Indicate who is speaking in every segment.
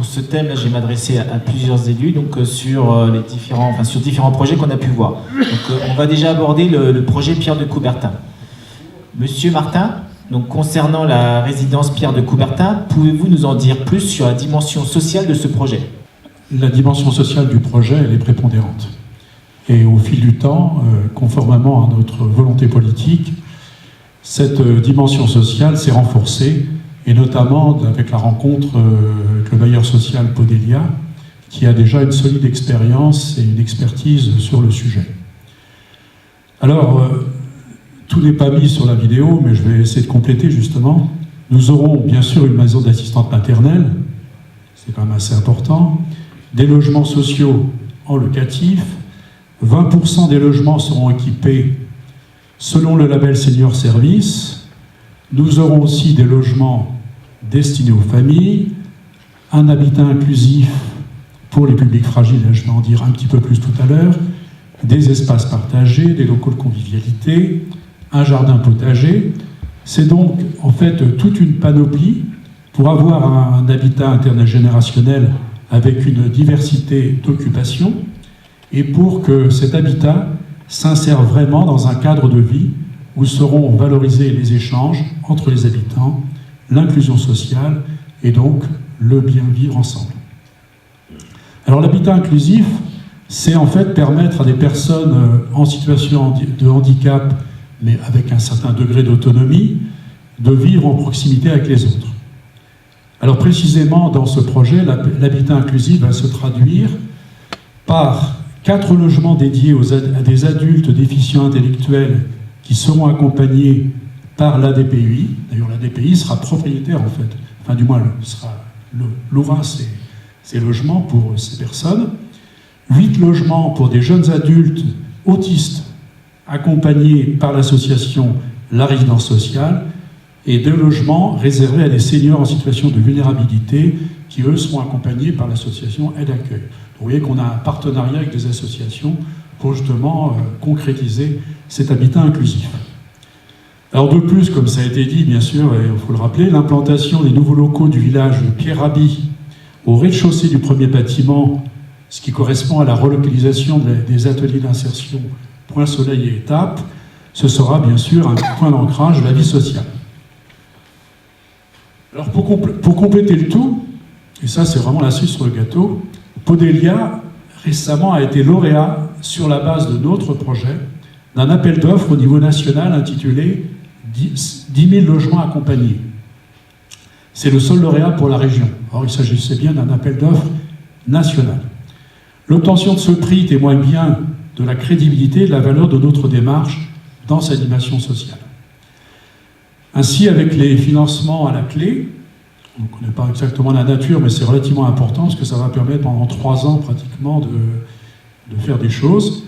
Speaker 1: ce thème, là, je vais m'adresser à plusieurs élus, donc sur différents projets qu'on a pu voir. Donc, on va déjà aborder le projet Pierre de Coubertin. Monsieur Martin, donc concernant la résidence Pierre de Coubertin, pouvez-vous nous en dire plus sur la dimension sociale de ce projet?
Speaker 2: La dimension sociale du projet, elle est prépondérante. Et au fil du temps, conformément à notre volonté politique, cette dimension sociale s'est renforcée, et notamment avec la rencontre avec le bailleur social Podelia, qui a déjà une solide expérience et une expertise sur le sujet. Alors, tout n'est pas mis sur la vidéo, mais je vais essayer de compléter justement. Nous aurons bien sûr une maison d'assistante maternelle, c'est quand même assez important, des logements sociaux en locatif, 20% des logements seront équipés selon le label Senior Service. Nous aurons aussi des logements destinés aux familles, un habitat inclusif pour les publics fragiles, je vais en dire un petit peu plus tout à l'heure, des espaces partagés, des locaux de convivialité, un jardin potager. C'est donc en fait toute une panoplie pour avoir un habitat intergénérationnel avec une diversité d'occupations et pour que cet habitat s'insère vraiment dans un cadre de vie où seront valorisés les échanges entre les habitants, l'inclusion sociale et donc le bien vivre ensemble. Alors l'habitat inclusif, c'est en fait permettre à des personnes en situation de handicap, mais avec un certain degré d'autonomie, de vivre en proximité avec les autres. Alors précisément dans ce projet, l'habitat inclusif va se traduire par 4 logements dédiés à des adultes déficients intellectuels qui seront accompagnés par l'ADPI. D'ailleurs, l'ADPI sera propriétaire, en fait. Enfin, du moins, louera ces logements pour ces personnes. 8 logements pour des jeunes adultes autistes accompagnés par l'association La Résidence Sociale et 2 logements réservés à des seniors en situation de vulnérabilité qui, eux, seront accompagnés par l'association Aide Accueil. Vous voyez qu'on a un partenariat avec des associations pour justement concrétiser cet habitat inclusif. Alors de plus, comme ça a été dit, bien sûr, et il faut le rappeler, l'implantation des nouveaux locaux du village Pierre Rabhi au rez-de-chaussée du premier bâtiment, ce qui correspond à la relocalisation des ateliers d'insertion Point Soleil et Étape, ce sera bien sûr un point d'ancrage de la vie sociale. Alors pour compléter le tout, et ça c'est vraiment la cerise sur le gâteau, Podelia récemment a été lauréat sur la base de notre projet d'un appel d'offres au niveau national intitulé 10 000 logements accompagnés. C'est le seul lauréat pour la région. Or, il s'agissait bien d'un appel d'offres national. L'obtention de ce prix témoigne bien de la crédibilité et de la valeur de notre démarche dans cette dimension sociale. Ainsi, avec les financements à la clé, on ne connaît pas exactement la nature, mais c'est relativement important parce que ça va permettre pendant 3 ans pratiquement de faire des choses.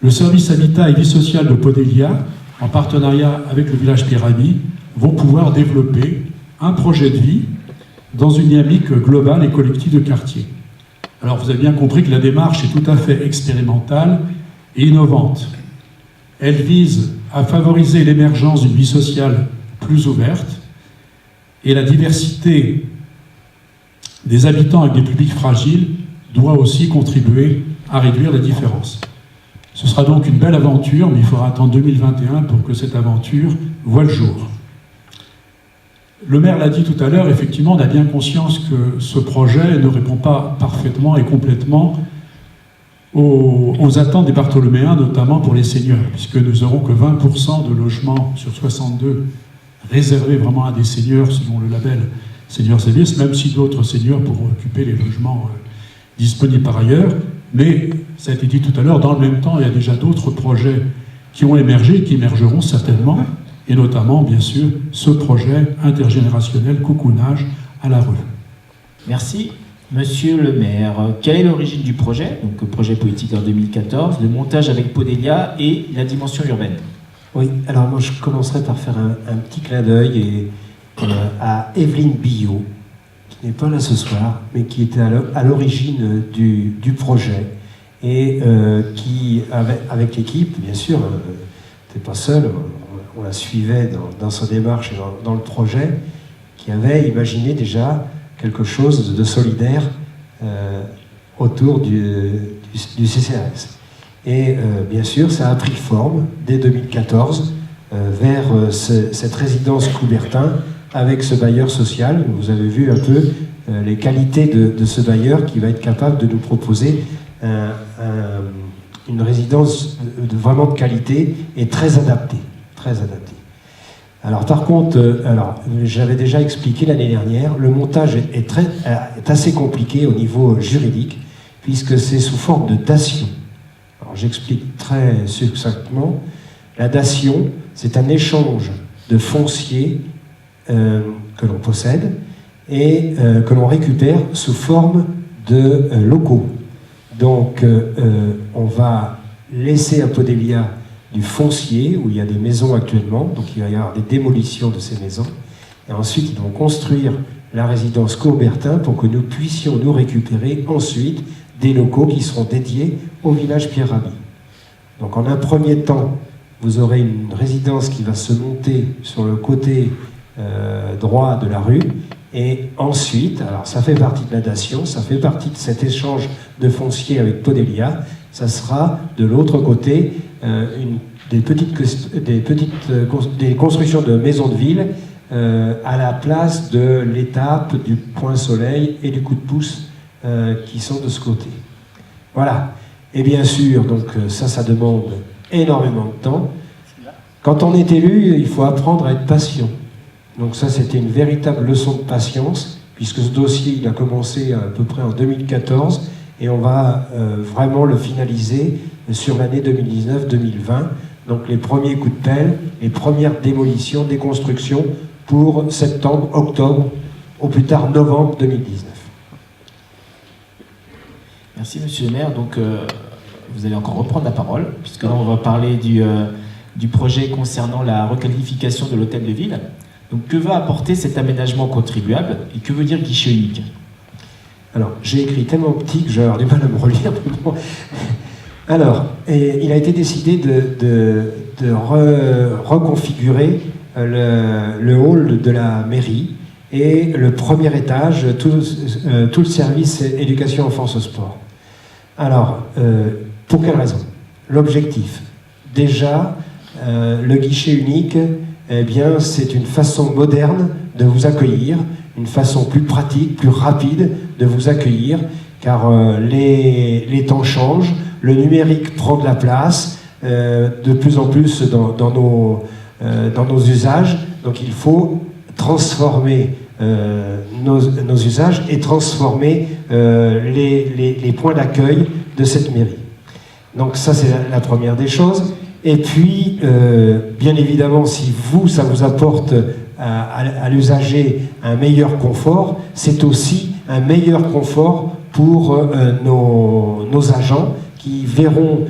Speaker 2: Le service habitat et vie sociale de Podelia, en partenariat avec le village Pierre Rabhi, vont pouvoir développer un projet de vie dans une dynamique globale et collective de quartier. Alors vous avez bien compris que la démarche est tout à fait expérimentale et innovante. Elle vise à favoriser l'émergence d'une vie sociale plus ouverte et la diversité des habitants avec des publics fragiles doit aussi contribuer à réduire les différences. Ce sera donc une belle aventure, mais il faudra attendre 2021 pour que cette aventure voie le jour. Le maire l'a dit tout à l'heure, effectivement, on a bien conscience que ce projet ne répond pas parfaitement et complètement aux attentes des Bartholoméens, notamment pour les seniors, puisque nous n'aurons que 20% de logements sur 62 réservés vraiment à des seniors selon le label Senior Service, même si d'autres seniors pourront occuper les logements disponibles par ailleurs. Mais, ça a été dit tout à l'heure, dans le même temps, il y a déjà d'autres projets qui ont émergé et qui émergeront certainement, et notamment, bien sûr, ce projet intergénérationnel Coucounage à la rue.
Speaker 1: Merci. Monsieur le maire, quelle est l'origine du projet? Donc, projet politique en 2014, le montage avec Podelia et la dimension urbaine.
Speaker 3: Oui, alors moi je commencerai par faire un petit clin d'œil à Evelyne Billot, qui n'est pas là ce soir, mais qui était à l'origine du projet et qui, avec l'équipe, bien sûr, n'était pas seule, on la suivait dans sa démarche et dans le projet, qui avait imaginé déjà quelque chose de solidaire autour du CCAS. Et bien sûr, ça a pris forme dès 2014 vers cette résidence Coubertin avec ce bailleur social. Vous avez vu un peu les qualités de ce bailleur qui va être capable de nous proposer une résidence vraiment de qualité et très adaptée. Très adaptée. Alors par contre, j'avais déjà expliqué l'année dernière, le montage est assez compliqué au niveau juridique, puisque c'est sous forme de dation. Alors j'explique très succinctement. La dation, c'est un échange de foncier que l'on possède et que l'on récupère sous forme de locaux. Donc on va laisser à Podélia du foncier, où il y a des maisons actuellement, donc il va y avoir des démolitions de ces maisons, et ensuite ils vont construire la résidence Coubertin pour que nous puissions nous récupérer ensuite des locaux qui seront dédiés au village Pierre Rabhi. Donc en un premier temps, vous aurez une résidence qui va se monter sur le côté droit de la rue, et ensuite, alors ça fait partie de la dation, ça fait partie de cet échange de foncier avec Podélia, ça sera de l'autre côté des constructions de maisons de ville à la place de l'étape du point soleil et du coup de pouce qui sont de ce côté. Voilà. Et bien sûr, donc ça demande énormément de temps. Quand on est élu, il faut apprendre à être patient. Donc ça, c'était une véritable leçon de patience, puisque ce dossier, il a commencé à peu près en 2014, et on va vraiment le finaliser sur l'année 2019-2020. Donc les premiers coups de pelle, les premières démolitions, déconstructions pour septembre, octobre, au plus tard novembre 2019.
Speaker 1: Merci Monsieur le maire. Donc vous allez encore reprendre la parole, puisque là on va parler du projet concernant la requalification de l'hôtel de ville. Donc que va apporter cet aménagement contribuable et que veut dire guichet unique?
Speaker 3: Alors, j'ai écrit tellement petit que je vais avoir du mal à me relire. Alors, il a été décidé de reconfigurer le hall de la mairie et le premier étage, tout le service éducation, enfance, sport. Alors, pour quelle raison? L'objectif. Déjà, le guichet unique, eh bien, c'est une façon moderne de vous accueillir, une façon plus pratique, plus rapide de vous accueillir, car les temps changent, le numérique prend de la place de plus en plus dans nos usages, donc il faut transformer nos usages et transformer les points d'accueil de cette mairie. Donc ça, c'est la première des choses. Et puis, bien évidemment, si ça vous apporte à l'usager un meilleur confort, c'est aussi un meilleur confort pour nos agents qui verront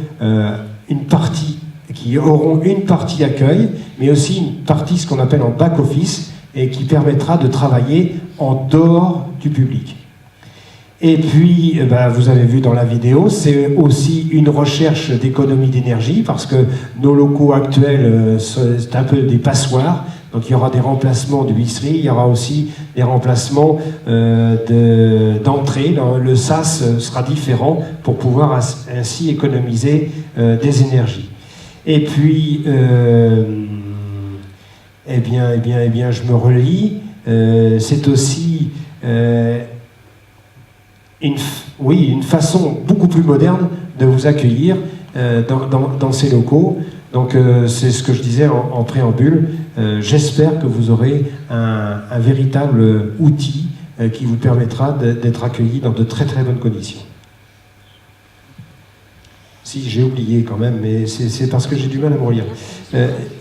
Speaker 3: qui auront une partie accueil, mais aussi une partie, ce qu'on appelle en back-office, et qui permettra de travailler en dehors du public. Et puis, vous avez vu dans la vidéo, c'est aussi une recherche d'économie d'énergie, parce que nos locaux actuels, c'est un peu des passoires, donc il y aura des remplacements de huisseries, il y aura aussi des remplacements d'entrée. Le sas sera différent pour pouvoir ainsi économiser des énergies. Et puis, je me relis, c'est aussi une façon beaucoup plus moderne de vous accueillir dans ces locaux. Donc c'est ce que je disais en préambule. J'espère que vous aurez un véritable outil qui vous permettra d'être accueillis dans de très très bonnes conditions. Si, j'ai oublié quand même, mais c'est parce que j'ai du mal à me relire.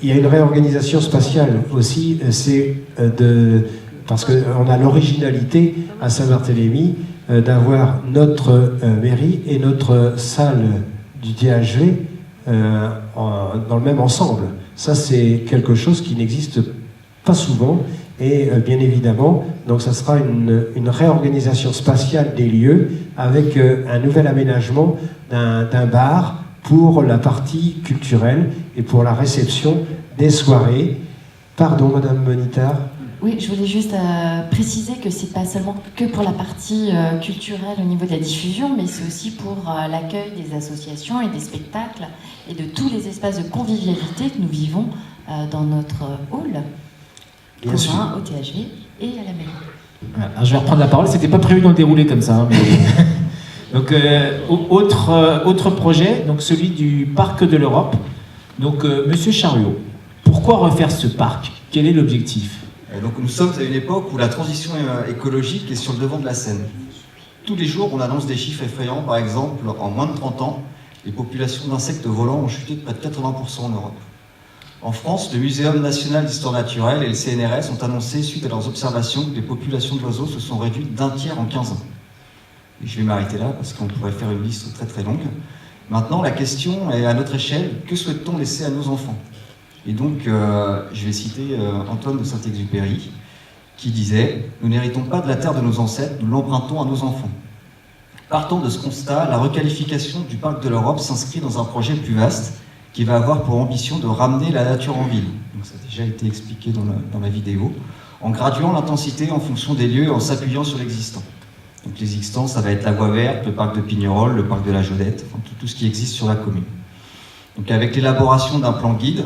Speaker 3: Il y a une réorganisation spatiale aussi, parce qu'on a l'originalité à Saint-Barthélemy d'avoir notre mairie et notre salle du DHV dans le même ensemble. Ça, c'est quelque chose qui n'existe pas souvent, et bien évidemment, donc ça sera une réorganisation spatiale des lieux avec un nouvel aménagement d'un bar pour la partie culturelle et pour la réception des soirées. Pardon, Madame Monitard.
Speaker 4: Oui, je voulais juste préciser que c'est pas seulement que pour la partie culturelle au niveau de la diffusion, mais c'est aussi pour l'accueil des associations et des spectacles et de tous les espaces de convivialité que nous vivons dans notre hall commun au THV et à la mairie.
Speaker 1: Alors, je vais reprendre la parole, c'était pas prévu dans le déroulé comme ça. Hein, mais... Donc, autre projet, donc celui du parc de l'Europe. Donc, Monsieur Chariot, pourquoi refaire ce parc? Quel est l'objectif?
Speaker 5: Donc nous sommes à une époque où la transition écologique est sur le devant de la scène. Tous les jours, on annonce des chiffres effrayants. Par exemple, en moins de 30 ans, les populations d'insectes volants ont chuté de près de 80% en Europe. En France, le Muséum national d'histoire naturelle et le CNRS ont annoncé, suite à leurs observations, que les populations d'oiseaux se sont réduites d'un tiers en 15 ans. Et je vais m'arrêter là parce qu'on pourrait faire une liste très très longue. Maintenant, la question est à notre échelle, que souhaite-t-on laisser à nos enfants ? Et donc, je vais citer Antoine de Saint-Exupéry, qui disait « Nous n'héritons pas de la terre de nos ancêtres, nous l'empruntons à nos enfants ». Partant de ce constat, la requalification du parc de l'Europe s'inscrit dans un projet plus vaste qui va avoir pour ambition de ramener la nature en ville. Donc, ça a déjà été expliqué dans la vidéo, en graduant l'intensité en fonction des lieux et en s'appuyant sur l'existant. Donc l'existant, ça va être la voie verte, le parc de Pignerol, le parc de la Jodette, enfin, tout ce qui existe sur la commune. Donc avec l'élaboration d'un plan guide,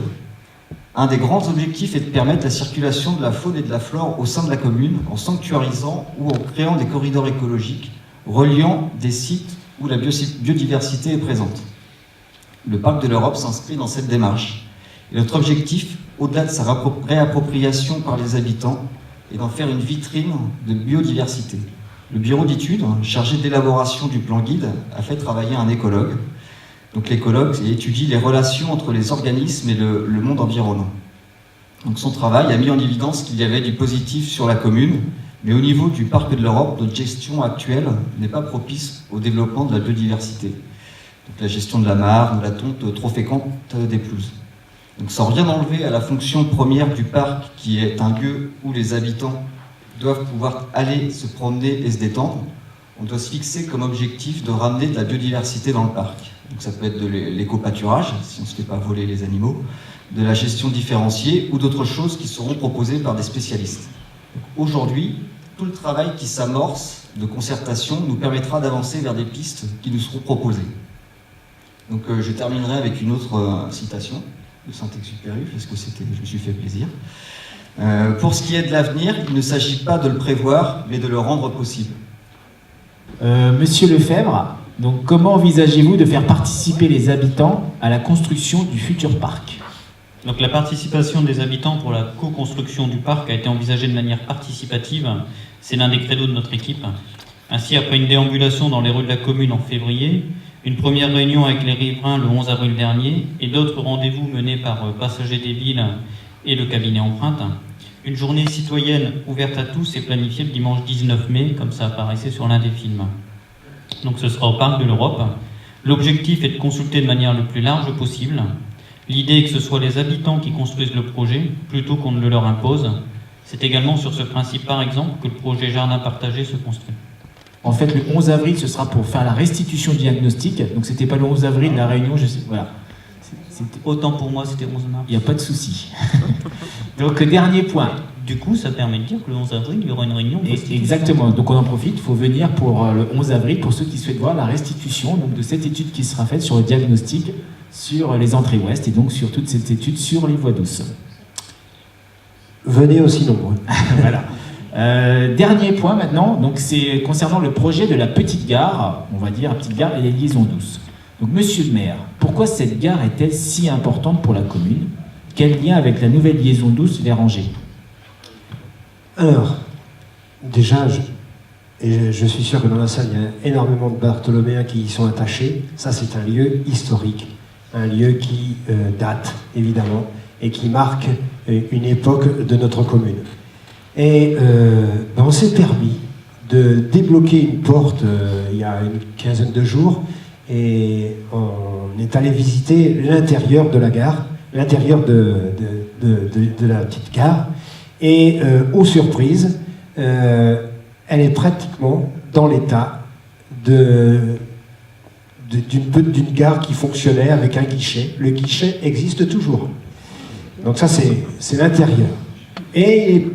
Speaker 5: un des grands objectifs est de permettre la circulation de la faune et de la flore au sein de la commune en sanctuarisant ou en créant des corridors écologiques reliant des sites où la biodiversité est présente. Le parc de l'Europe s'inscrit dans cette démarche. Et notre objectif, au-delà de sa réappropriation par les habitants, est d'en faire une vitrine de biodiversité. Le bureau d'études, chargé de l'élaboration du plan guide, a fait travailler un écologue. Donc l'écologue étudie les relations entre les organismes et le monde environnant. Donc son travail a mis en évidence qu'il y avait du positif sur la commune, mais au niveau du parc de l'Europe, notre gestion actuelle n'est pas propice au développement de la biodiversité. Donc la gestion de la mare, de la tonte trop fréquente des pelouses. Donc sans rien enlever à la fonction première du parc, qui est un lieu où les habitants doivent pouvoir aller se promener et se détendre, on doit se fixer comme objectif de ramener de la biodiversité dans le parc. Donc ça peut être de l'éco-pâturage, si on ne se fait pas voler les animaux, de la gestion différenciée ou d'autres choses qui seront proposées par des spécialistes. Aujourd'hui, tout le travail qui s'amorce de concertation nous permettra d'avancer vers des pistes qui nous seront proposées. Donc je terminerai avec une autre citation de Saint-Exupéry, parce que je me suis fait plaisir. Pour ce qui est de l'avenir, il ne s'agit pas de le prévoir, mais de le rendre possible.
Speaker 1: Monsieur Lefebvre, donc comment envisagez-vous de faire participer les habitants à la construction du futur parc?
Speaker 6: Donc la participation des habitants pour la co-construction du parc a été envisagée de manière participative. C'est l'un des credos de notre équipe. Ainsi, après une déambulation dans les rues de la commune en février, une première réunion avec les riverains le 11 avril dernier et d'autres rendez-vous menés par Passagers des Villes et le cabinet Empreinte, une journée citoyenne ouverte à tous est planifiée le dimanche 19 mai, comme ça apparaissait sur l'un des films. Donc ce sera au parc de l'Europe. L'objectif est de consulter de manière le plus large possible. L'idée est que ce soit les habitants qui construisent le projet, plutôt qu'on ne le leur impose. C'est également sur ce principe, par exemple, que le projet Jardin partagé se construit.
Speaker 1: En fait, le 11 avril, ce sera pour faire la restitution diagnostique. Donc c'était pas le 11 avril, la réunion, je sais, voilà.
Speaker 6: Autant pour moi, c'était 11 mars.
Speaker 1: Il n'y a pas de souci. Donc, dernier point.
Speaker 6: Du coup, ça permet de dire que le 11 avril, il y aura une réunion.
Speaker 1: Exactement. Donc, on en profite. Il faut venir pour le 11 avril, pour ceux qui souhaitent voir la restitution donc, de cette étude qui sera faite sur le diagnostic, sur les entrées ouest, et donc sur toute cette étude sur les voies douces.
Speaker 3: Venez aussi nombreux.
Speaker 1: Voilà. Dernier point maintenant, donc c'est concernant le projet de la petite gare, on va dire la petite gare et les liaisons douces. Donc, monsieur le maire, pourquoi cette gare est-elle si importante pour la commune? Quel lien avec la nouvelle liaison douce vers Angers?
Speaker 3: Alors, déjà, je suis sûr que dans la salle, il y a énormément de Bartholoméens qui y sont attachés. Ça, c'est un lieu historique, un lieu qui date, évidemment, et qui marque une époque de notre commune. Et on s'est permis de débloquer une porte il y a une quinzaine de jours, et on est allé visiter l'intérieur de la gare, l'intérieur de la petite gare, et aux surprises, elle est pratiquement dans l'état d'une gare qui fonctionnait avec un guichet. Le guichet existe toujours. Donc ça, c'est l'intérieur. Et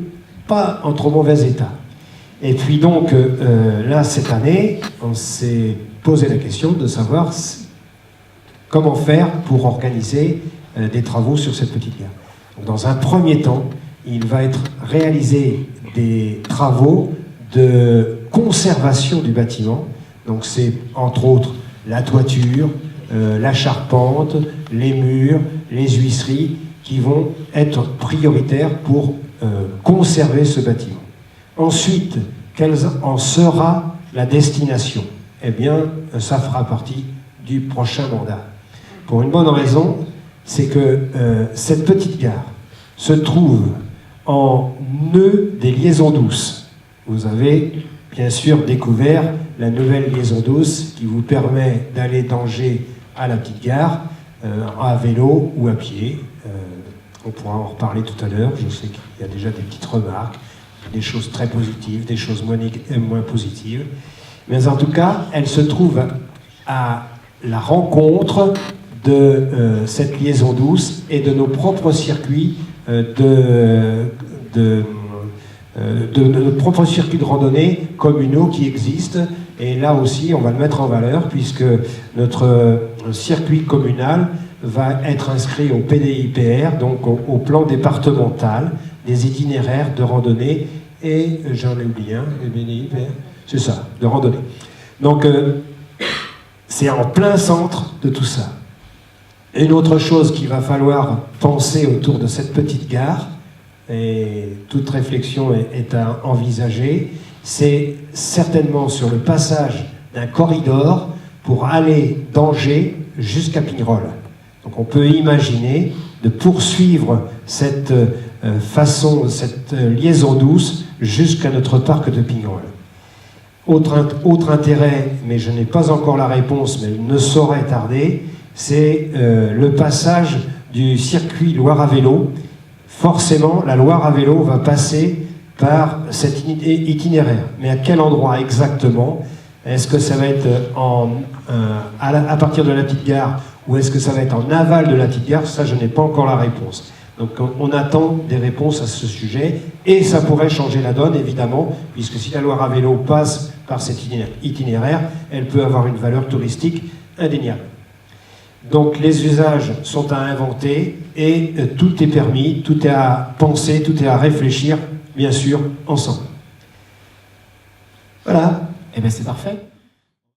Speaker 3: pas en trop mauvais état. Et puis donc, là, cette année, on s'est posé la question de savoir comment faire pour organiser des travaux sur cette petite gare. Donc, dans un premier temps, il va être réalisé des travaux de conservation du bâtiment. Donc c'est entre autres la toiture, la charpente, les murs, les huisseries qui vont être prioritaires pour conserver ce bâtiment. Ensuite, quelle en sera la destination? Eh bien, ça fera partie du prochain mandat. Pour une bonne raison, c'est que cette petite gare se trouve en nœud des liaisons douces. Vous avez bien sûr découvert la nouvelle liaison douce qui vous permet d'aller d'Angers à la petite gare à vélo ou à pied. On pourra en reparler tout à l'heure. Je sais qu'il y a déjà des petites remarques, des choses très positives, des choses moins positives. Mais en tout cas, elle se trouve à la rencontre de cette liaison douce et de nos propres circuits de nos propres circuits de randonnée communaux qui existent. Et là aussi, on va le mettre en valeur puisque notre circuit communal va être inscrit au PDIPR, donc au plan départemental des itinéraires de randonnée. Et j'en ai oublié un, le PDIPR, c'est ça, de randonnée. Donc, c'est en plein centre de tout ça. Une autre chose qu'il va falloir penser autour de cette petite gare, et toute réflexion est à envisager, c'est certainement sur le passage d'un corridor pour aller d'Angers jusqu'à Pignerol. Donc on peut imaginer de poursuivre cette cette liaison douce jusqu'à notre parc de Pignerol. Autre intérêt, mais je n'ai pas encore la réponse, mais il ne saurait tarder, c'est le passage du circuit Loire à vélo. Forcément, la Loire à vélo va passer par cet itinéraire. Mais à quel endroit exactement? Est-ce que ça va être à partir de la petite gare ou est-ce que ça va être en aval de la petite gare? Ça, je n'ai pas encore la réponse. Donc on attend des réponses à ce sujet et ça pourrait changer la donne, évidemment, puisque si la Loire à vélo passe par cet itinéraire, elle peut avoir une valeur touristique indéniable. Donc les usages sont à inventer et tout est permis, tout est à penser, tout est à réfléchir, bien sûr, ensemble. Voilà.
Speaker 1: Eh bien c'est parfait.